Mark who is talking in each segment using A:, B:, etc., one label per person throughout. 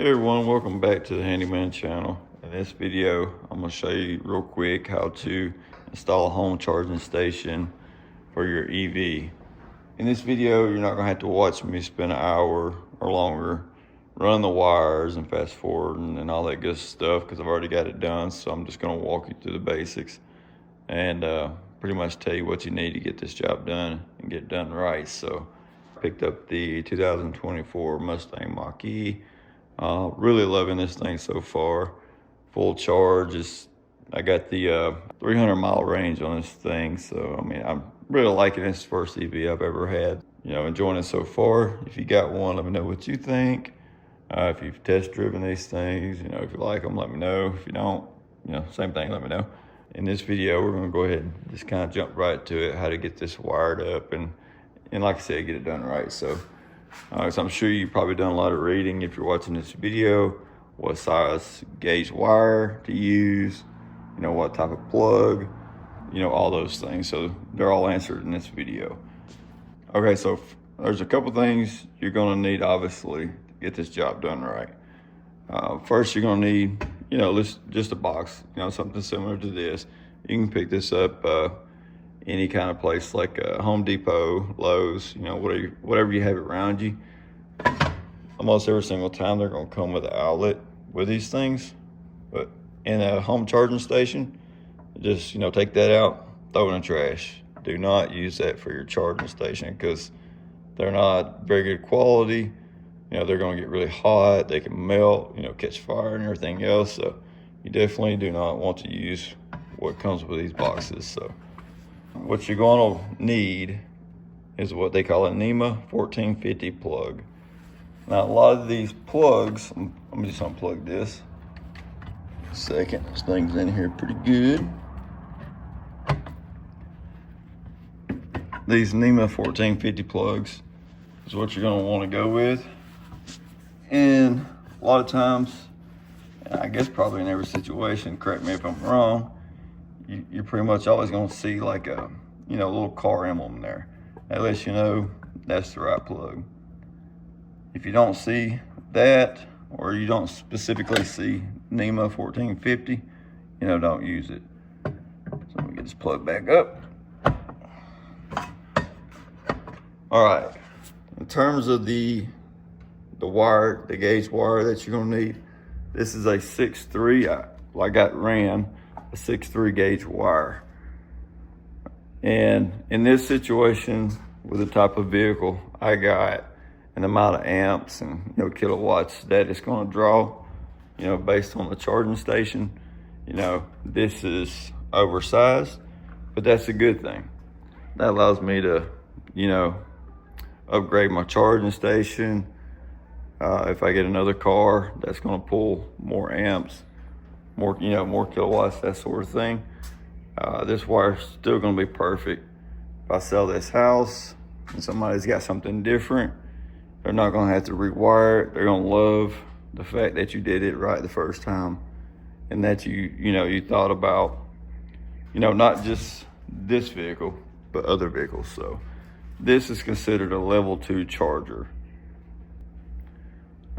A: Hey everyone, welcome back to the Handyman channel. In this video, I'm going to show you real quick how to install a home charging station for your EV. In this video, you're not going to have to watch me spend an hour or longer running the wires and fast forwarding and all that good stuff because I've already got it done. So I'm just going to walk you through the basics and pretty much tell you what you need to get this job done and get it done right. So I picked up the 2024 Mustang Mach-E. Really loving this thing so far. Full charge I got the 300-mile range on this thing. So, I mean, I'm really liking this first EV I've ever had. You know, enjoying it so far. If you got one, let me know what you think. If you've test driven these things, you know, if you like them, let me know. If you don't, you know, same thing, let me know. In this video, we're gonna go ahead and just kind of jump right to it, how to get this wired up and like I said, get it done right. So I'm sure you've probably done a lot of reading if you're watching this video, what size gauge wire to use, you know, what type of plug, you know, all those things. So they're all answered in this video. Okay, so there's a couple things you're gonna need, obviously, to get this job done right. First, you're gonna need, you know, just a box, you know, something similar to this. You can pick this up any kind of place like Home Depot, Lowe's, you know, whatever you have around you. Almost every single time they're gonna come with an outlet with these things. But in a home charging station, just, you know, take that out, throw it in the trash. Do not use that for your charging station because they're not very good quality. You know, they're gonna get really hot, they can melt, you know, catch fire and everything else. So you definitely do not want to use what comes with these boxes. So what you're going to need is what they call a NEMA 1450 plug. Now, a lot of these plugs, let me just unplug this a second. This thing's in here pretty good. These NEMA 1450 plugs is what you're going to want to go with. And a lot of times, and I guess probably in every situation, correct me if I'm wrong, you're pretty much always going to see like a, you know, little car emblem there. That lets you know that's the right plug. If you don't see that, or you don't specifically see NEMA 1450, you know, don't use it. So let me get this plug back up. All right, in terms of the wire, the gauge wire that you're gonna need, this is a 6'3", I got ran a 6'3" gauge wire. And in this situation, with the type of vehicle I got, and the amount of amps and, you know, kilowatts that it's going to draw, you know, based on the charging station, you know, this is oversized, but that's a good thing. That allows me to, you know, upgrade my charging station. If I get another car that's going to pull more amps, more, you know, more kilowatts, that sort of thing. This wire's still gonna be perfect. If I sell this house and somebody's got something different, they're not gonna have to rewire it. They're gonna love the fact that you did it right the first time and that you know, you thought about, you know, not just this vehicle, but other vehicles. So this is considered a level 2 charger.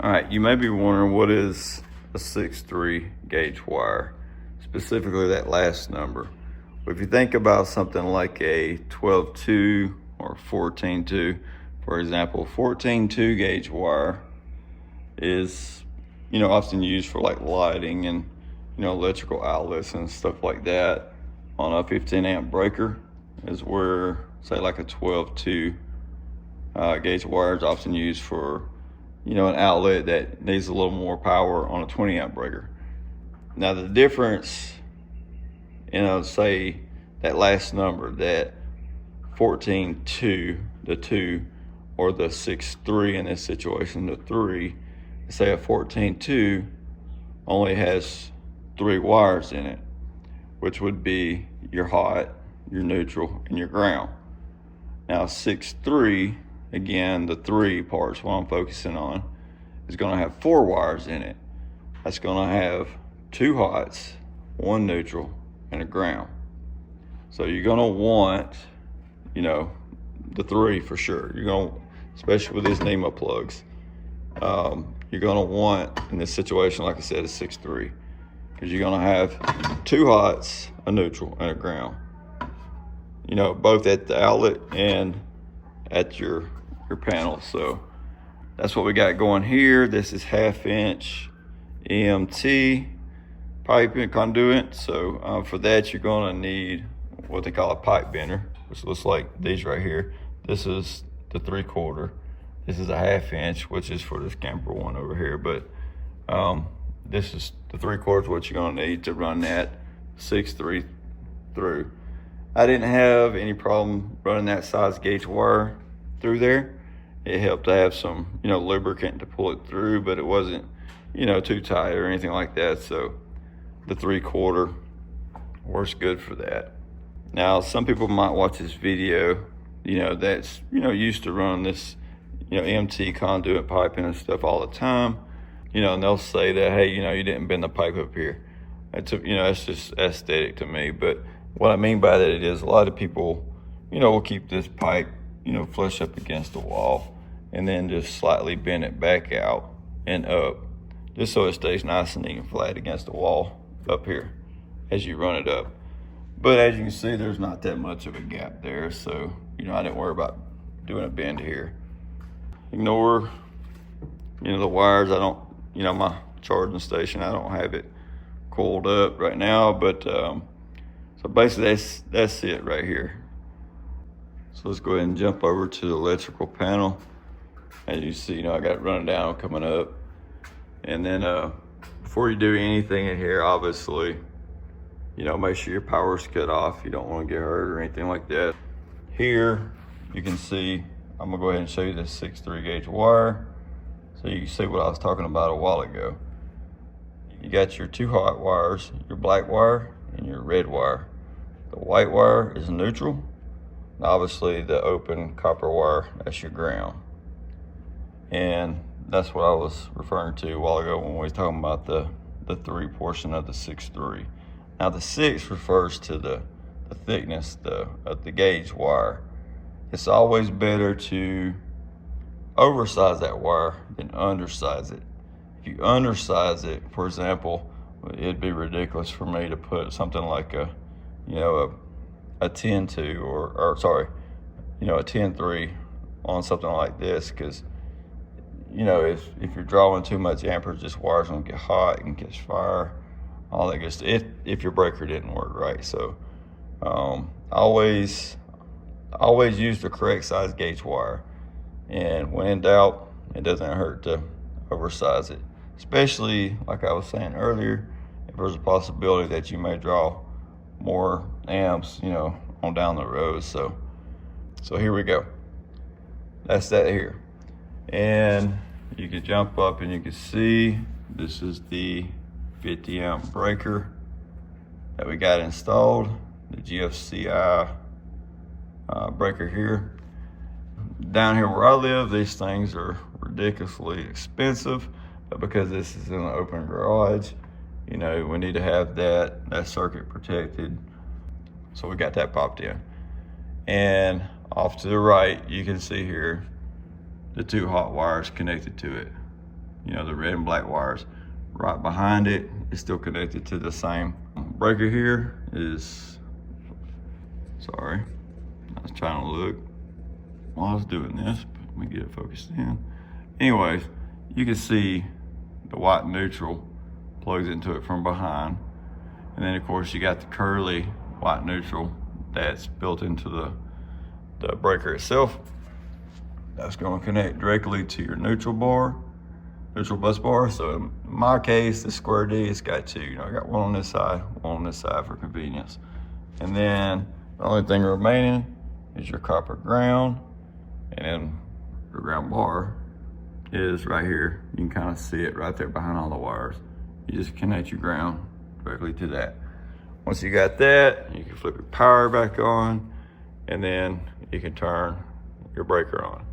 A: All right, you may be wondering, what is a 6'3" gauge wire, specifically that last number? Well, if you think about something like a 12'2" or 14'2", for example, 14'2" gauge wire is, you know, often used for like lighting and, you know, electrical outlets and stuff like that. On a 15 amp breaker is where, say, like a 12'2" gauge wire is often used for, you know, an outlet that needs a little more power on a 20 amp breaker. Now the difference, you know, say that last number, that 14'2", the 2, or the 6'3" in this situation, the 3, say a 14'2" only has 3 wires in it, which would be your hot, your neutral, and your ground. Now 6'3", again, the 3 part's what I'm focusing on, is gonna have 4 wires in it. That's gonna have 2 hots, 1 neutral, and a ground. So you're gonna want, you know, the 3 for sure. You're gonna, especially with these NEMA plugs, you're gonna want in this situation, like I said, is 6-3, because you're gonna have 2 hots, a neutral, and a ground. You know, both at the outlet and at your panel. So that's what we got going here. This is 1/2 inch EMT pipe and conduit. So for that, you're gonna need what they call a pipe bender, which looks like these right here. This is the 3/4. This is a 1/2 inch, which is for this camper one over here. But this is the 3/4, what you're gonna need to run that 6-3 through. I didn't have any problem running that size gauge wire through there. It helped to have some, you know, lubricant to pull it through, but it wasn't, you know, too tight or anything like that. So the 3/4 works good for that. Now, some people might watch this video, you know, that's, you know, used to run this, you know, MT conduit piping and stuff all the time, you know, and they'll say that, hey, you know, you didn't bend the pipe up here. It's, you know, that's just aesthetic to me. But what I mean by that is a lot of people, you know, will keep this pipe, you know, flush up against the wall and then just slightly bend it back out and up, just so it stays nice and even flat against the wall up here as you run it up. But as you can see, there's not that much of a gap there. So, you know, I didn't worry about doing a bend here. Ignore, you know, the wires. I don't, you know, my charging station, I don't have it coiled up right now, but so basically that's it right here. So let's go ahead and jump over to the electrical panel. As you see, you know, I got it running down, coming up. And then before you do anything in here, obviously, you know, make sure your power's cut off. You don't want to get hurt or anything like that. Here, you can see, I'm gonna go ahead and show you this 6-3 gauge wire. So you can see what I was talking about a while ago. You got your 2 hot wires, your black wire and your red wire. The white wire is neutral. And obviously the open copper wire, that's your ground. And that's what I was referring to a while ago when we were talking about the 3 portion of the 6-3. Now the 6 refers to the thickness of the gauge wire. It's always better to oversize that wire than undersize it. If you undersize it, for example, it'd be ridiculous for me to put something like a 10-2 or sorry, you know, a 10-3 on something like this, because, you know, if you're drawing too much amperage, this wire's gonna get hot and catch fire, all that good stuff, if your breaker didn't work right. So always use the correct size gauge wire, and when in doubt, it doesn't hurt to oversize it, especially like I was saying earlier, if there's a possibility that you may draw more amps, you know, on down the road. So here we go. That's that here. And you can jump up and you can see this is the 50 amp breaker that we got installed, the GFCI breaker here. Down here where I live, these things are ridiculously expensive, but because this is in an open garage, you know, we need to have that circuit protected. So we got that popped in. And off to the right, you can see here the 2 hot wires connected to it. You know, the red and black wires. Right behind it is still connected to the same breaker here is, sorry, I was trying to look while I was doing this, but let me get it focused in. Anyways, you can see the white neutral plugs into it from behind. And then of course you got the curly white neutral that's built into the breaker itself. That's going to connect directly to your neutral bus bar. So in my case, the square D, it's got 2. You know, I got one on this side for convenience. And then the only thing remaining is your copper ground, and then your ground bar is right here. You can kind of see it right there behind all the wires. You just connect your ground directly to that. Once you got that, you can flip your power back on, and then you can turn your breaker on,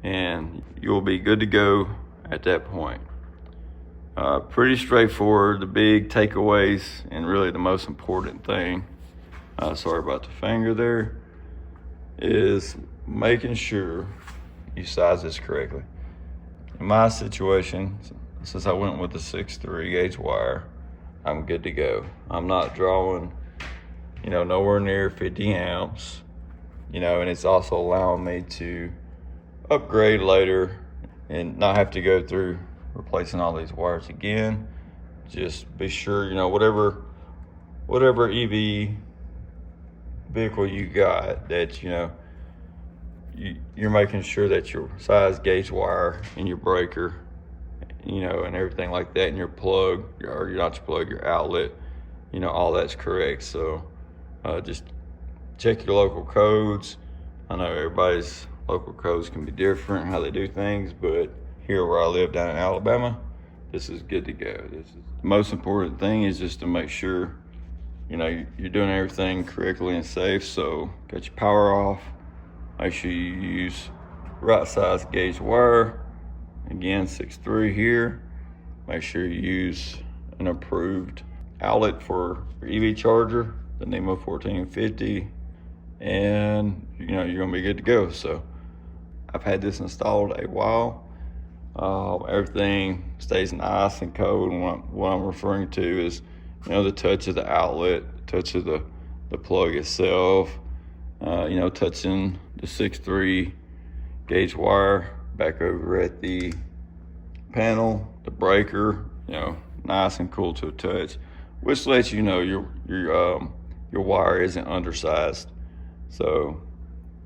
A: and you'll be good to go at that point. Pretty straightforward. The big takeaways and really the most important thing, sorry about the finger there, is making sure you size this correctly. In my situation, since I went with the 6.3 gauge wire, I'm good to go. I'm not drawing, nowhere near 50 amps, and it's also allowing me to upgrade later and not have to go through replacing all these wires again. Just be sure, whatever EV vehicle you got, that you're making sure that your size gauge wire and your breaker, and everything like that, and your plug, or not your plug, your outlet, all that's correct. So just check your local codes. I know everybody's local codes can be different, how they do things, but here where I live down in Alabama, this is good to go. The most important thing is just to make sure, you're doing everything correctly and safe. So got your power off. Make sure you use right size gauge wire. Again, 6.3 here. Make sure you use an approved outlet for your EV charger, the NEMA 1450, and you're gonna be good to go. So I've had this installed a while. Everything stays nice and cold. And what I'm referring to is, the touch of the outlet, the touch of the plug itself, touching the 6.3 gauge wire back over at the panel, the breaker, nice and cool to a touch, which lets you know your wire isn't undersized. So,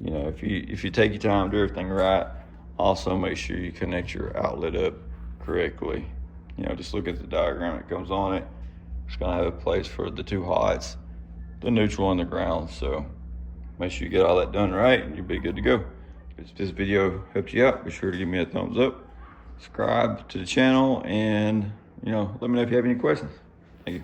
A: if you take your time, do everything right. Also, make sure you connect your outlet up correctly. Just look at the diagram that comes on it. It's gonna have a place for the two hots, the neutral and the ground. So make sure you get all that done right and you'll be good to go. If this video helped you out, be sure to give me a thumbs up, subscribe to the channel, and let me know if you have any questions. Thank you.